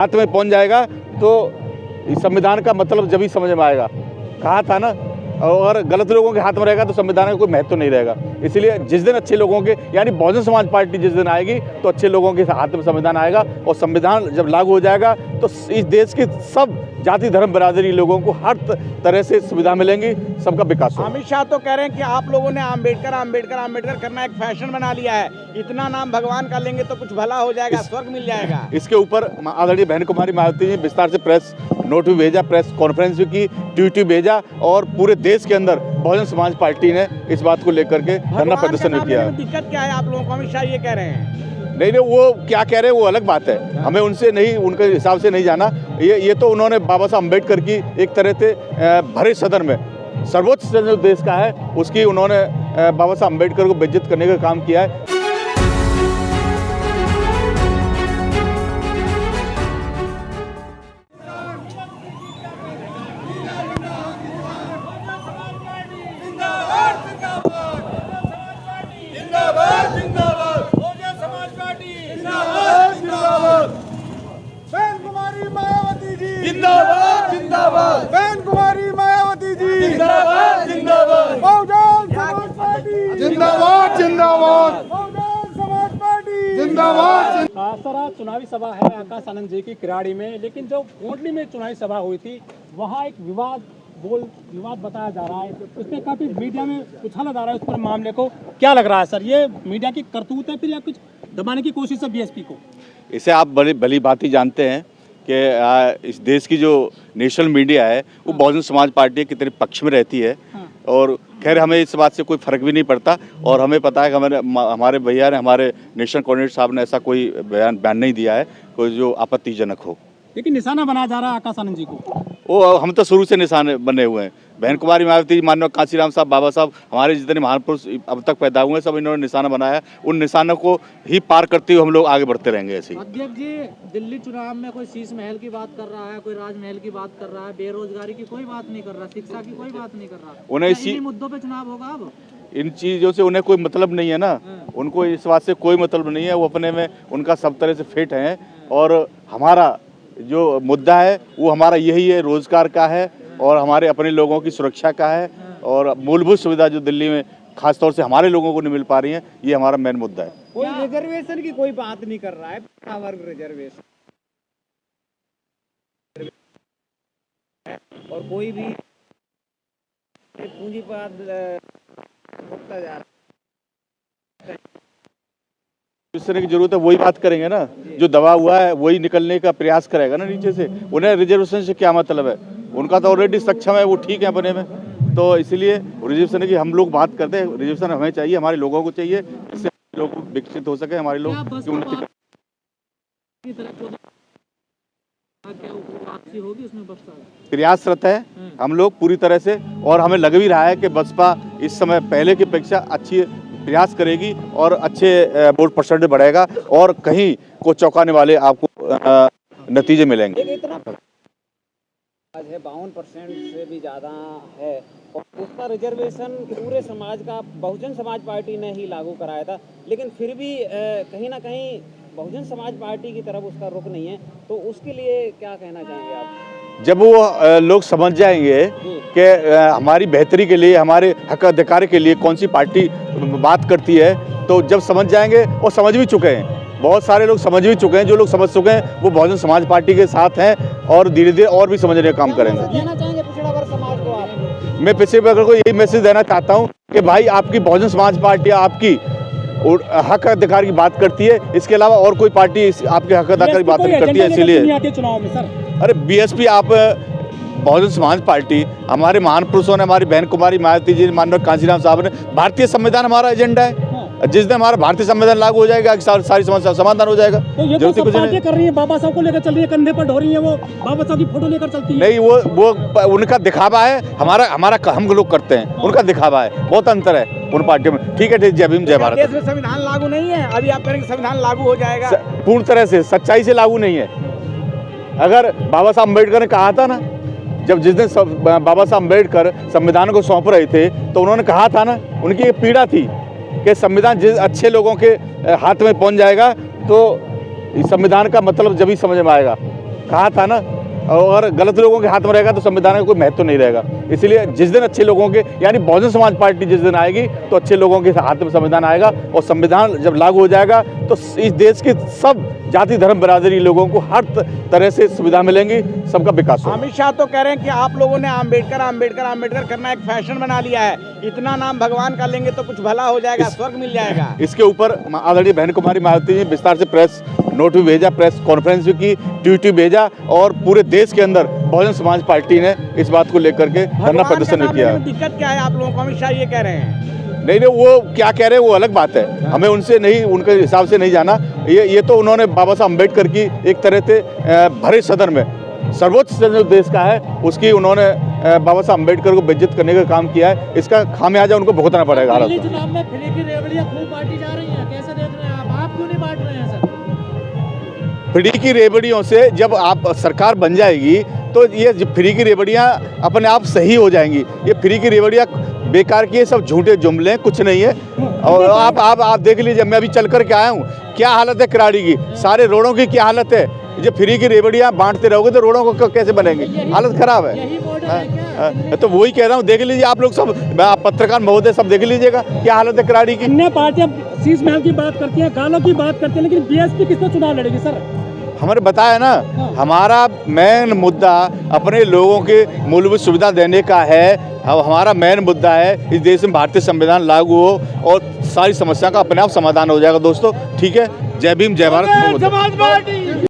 हाथ में पहुंच जाएगा तो संविधान का मतलब जब ही समझ में आएगा। कहा था ना, और गलत लोगों के हाथ में रहेगा तो संविधान का कोई महत्व नहीं रहेगा। इसलिए जिस दिन अच्छे लोगों के, यानी बहुजन समाज पार्टी जिस दिन आएगी तो अच्छे लोगों के हाथ में संविधान आएगा, और संविधान जब लागू हो जाएगा तो इस देश के सब जाति धर्म बिरादरी लोगों को हर तरह से सुविधा मिलेंगी, सबका विकास होगा। अमित शाह तो कह रहे हैं कि आप लोगों ने आम्बेडकर आम्बेडकर आम्बेडकर करना एक फैशन बना लिया है, इतना नाम भगवान का लेंगे तो कुछ भला हो जाएगा, स्वर्ग मिल जाएगा। इसके ऊपर आदरणीय बहन कुमारी मायावती जी विस्तार से प्रेस नोट भी भेजा, प्रेस कॉन्फ्रेंस भी की, ट्वीट भी भेजा, और पूरे देश के अंदर बहुजन समाज पार्टी ने इस बात को लेकर के धरना प्रदर्शन भी किया है। दिक्कत क्या है आप लोगों को? अमित शाह ये कह रहे हैं। नहीं, वो क्या कह रहे हैं वो अलग बात है, हमें उनसे नहीं, उनके हिसाब से नहीं जाना। ये तो उन्होंने बाबा साहब अम्बेडकर की एक तरह से भरे सदन में सर्वोच्च सदन जो देश का है उसकी उन्होंने बाबा साहब अम्बेडकर को बेइज्जत करने का काम किया है। बहन कुमारी मायावती जी जिंदाबाद जिंदाबाद, बहन कुमारी मायावती जी जिंदाबाद जिंदाबाद, बहुजन समाज पार्टी जिंदाबाद जिंदाबाद, बहुजन समाज पार्टी जिंदाबाद। सर, आज चुनावी सभा है आकाश आनंद जी की किराड़ी में, लेकिन जो कोटली में चुनावी सभा हुई थी वहाँ एक विवाद बताया जा रहा है, उसमें काफी मीडिया में उछाला जा रहा है उस पूरे मामले को। क्या लग रहा है सर, ये मीडिया की करतूत है फिर या कुछ दबाने की कोशिश है बीएसपी को? इसे आप भली भांति जानते हैं कि इस देश की जो नेशनल मीडिया है वो बहुजन समाज पार्टी के कितने पक्ष में रहती है, और खैर हमें इस बात से कोई फर्क भी नहीं पड़ता, और हमें पता है कि हमारे भैया ने, हमारे नेशनल कोऑर्डिनेटर साहब ने ऐसा कोई बयान नहीं दिया है कोई जो आपत्तिजनक हो। लेकिन निशाना बनाया जा रहा है आकाश आनंद जी को। वो हम तो शुरू से निशाने बने हुए हैं। बहन कुमारी मायावती, माननीय कांशीराम साहब, बाबा साहब, हमारे जितने महान पुरुष अब तक पैदा हुए हैं सब इन्होंने निशाना बनाया। उन निशानों को ही पार करते हुए हम लोग आगे बढ़ते रहेंगे ऐसे ही। अध्यक्ष जी, दिल्ली चुनाव में कोई शीश महल की बात कर रहा है, कोई राजमहल की बात कर रहा है, बेरोजगारी की कोई बात नहीं कर रहा, शिक्षा की कोई बात नहीं कर रहा। उन्हें इन्हीं मुद्दों पे चुनाव होगा अब? इन चीज़ों से उन्हें कोई मतलब नहीं है ना, उनको इस बात से कोई मतलब नहीं है। वो अपने में उनका सब तरह से फिट है, और हमारा जो मुद्दा है वो हमारा यही है, रोजगार का है और हमारे अपने लोगों की सुरक्षा का है, और मूलभूत सुविधा जो दिल्ली में खासतौर से हमारे लोगों को नहीं मिल पा रही है, ये हमारा मेन मुद्दा है। कोई रिजर्वेशन की कोई बात नहीं कर रहा है, वर्ग रिजर्वेशन और कोई भी पूंजीवाद होता जा रहा है। जिस तरह की जरूरत है वही बात करेंगे ना, जो दबा हुआ है वही निकलने का प्रयास करेगा ना नीचे से। उन्हें रिजर्वेशन से क्या मतलब है, उनका तो ऑलरेडी सक्षम है, वो ठीक है अपने में। तो इसलिए रिजर्वेशन की हम लोग बात करते हैं, रिजर्वेशन हमें चाहिए, हमारे लोगों को चाहिए, इससे लोग विकसित हो सके हमारे लोग। प्रयासरत है हम लोग पूरी तरह से, और हमें लग भी रहा है कि बसपा इस समय पहले की अपेक्षा अच्छी प्रयास करेगी और अच्छे वोट परसेंटेज बढ़ेगा, और कहीं को चौंकाने वाले आपको नतीजे मिलेंगे। आज है 52% से भी ज़्यादा है, और उसका रिजर्वेशन पूरे समाज का बहुजन समाज पार्टी ने ही लागू कराया था, लेकिन फिर भी कहीं ना कहीं बहुजन समाज पार्टी की तरफ उसका रुख नहीं है। तो उसके लिए क्या कहना चाहेंगे आप? जब वो लोग समझ जाएंगे कि हमारी बेहतरी के लिए, हमारे हक अधिकार के लिए कौन सी पार्टी बात करती है, तो जब समझ जाएंगे, और समझ भी चुके हैं, बहुत सारे लोग समझ भी चुके हैं, जो लोग समझ चुके हैं वो बहुजन समाज पार्टी के साथ हैं, और धीरे धीरे और भी समझने का काम करेंगे। देना चाहेंगे पिछड़ा वर्ग समाज को आप? मैं पिछड़े वर्ग को यही मैसेज देना चाहता हूँ कि भाई आपकी बहुजन समाज पार्टी आपकी हक अधिकार की बात करती है, इसके अलावा और कोई पार्टी आपके हक अधिकार की बात नहीं करती है। इसीलिए चुनाव में सर, अरे बीएसपी, आप बहुजन समाज पार्टी, हमारे महान पुरुषों ने, हमारी बहन कुमारी मायावती जी, माननीय कांशीराम साहब ने, भारतीय संविधान हमारा एजेंडा है। जिस दिन हमारा भारतीय संविधान लागू हो जाएगा सारी समस्या समाधान हो जाएगा। तो ये तो सब पार्टियां कर रही है, बाबा साहब को लेकर चल रही है, कंधे पर ढो रही है, वो बाबा साहब की फोटो लेकर चलती है। नहीं, वो उनका दिखावा है, हमारा हम लोग करते हैं, उनका दिखावा है, बहुत अंतर है उन पार्टियों में। ठीक है, जय भीम जय भारत। देश में संविधान लागू नहीं है, अभी आप करेंगे संविधान लागू हो जाएगा? पूर्ण तरह से सच्चाई से लागू नहीं है। अगर बाबा साहब अम्बेडकर ने कहा था ना, जब जिस दिन बाबा साहब अम्बेडकर संविधान को सौंप रहे थे, तो उन्होंने कहा था ना, उनकी एक पीड़ा थी कि संविधान जिस अच्छे लोगों के हाथ में पहुंच जाएगा तो संविधान का मतलब जब ही समझ में आएगा। कहा था ना, और गलत लोगों के हाथ में रहेगा तो संविधान का कोई महत्व नहीं रहेगा। इसलिए जिस दिन अच्छे लोगों के यानी बहुजन समाज पार्टी जिस दिन आएगी तो अच्छे लोगों के हाथ में संविधान आएगा, और संविधान जब लागू हो जाएगा तो इस देश के सब जाति धर्म बिरादरी लोगों को हर तरह से सुविधा मिलेंगी, सबका विकास होगा। अमित शाह तो कह रहे हैं कि आप लोगों ने आम्बेडकर आम्बेडकर आम्बेडकर करना एक फैशन बना लिया है, इतना नाम भगवान का लेंगे तो कुछ भला हो जाएगा, स्वर्ग मिल जाएगा। इसके ऊपर आदरणीय बहन कुमारी मायावती जी विस्तार से प्रेस नोट भी भेजा, प्रेस कॉन्फ्रेंस भी की, ट्वीट भी भेजा, और पूरे देश के अंदर बहुजन समाज पार्टी ने इस बात को लेकर के धरना प्रदर्शन भी किया। दिक्कत क्या है आप लोगों को? अमित शाह ये कह रहे हैं। नहीं, वो क्या कह रहे हैं वो अलग बात है, हमें उनसे नहीं, उनके हिसाब से नहीं जाना। ये तो उन्होंने बाबा साहब अम्बेडकर की एक तरह से भरे सदन में सर्वोच्च सदन जो देश का है उसकी उन्होंने बाबा साहब अम्बेडकर को बेइज्जत करने का काम किया है। इसका खामियाजा उनको भुगतना पड़ेगा। दिल्ली चुनाव में फ्री की रेवड़ियां खूब बांटी जा रही हैं, कैसे देख रहे हैं आप क्यों नहीं बांट रहे हैं सर? फ्री की रेवड़ियों से जब आप सरकार बन जाएगी तो ये फ्री की रेवड़ियाँ अपने आप सही हो जाएंगी। ये फ्री की रेवड़ियाँ बेकार की, सब झूठे जुमले, कुछ नहीं है। और आप देख लीजिए, मैं अभी चल कर के आया हूँ, क्या हालत है किराड़ी की, सारे रोडों की क्या हालत है। जब फ्री की रेवड़ियाँ बांटते रहोगे तो रोडों को कैसे बनेंगे, हालत खराब है। तो वही कह रहा हूँ, देख लीजिए आप लोग सब, पत्रकार महोदय सब देख लीजिएगा क्या हालत है किराड़ी की। अन्य पार्टियां शीश महल की बात करती हैं, गालों की बात करती हैं, लेकिन बीएसपी किससे चुनाव लड़ेगी सर? हमारे बताया ना, हमारा मेन मुद्दा अपने लोगों के मूलभूत सुविधा देने का है। अब हमारा मेन मुद्दा है इस देश में भारतीय संविधान लागू हो और सारी समस्या का अपने आप समाधान हो जाएगा। दोस्तों ठीक है, जय भीम, जय भारत।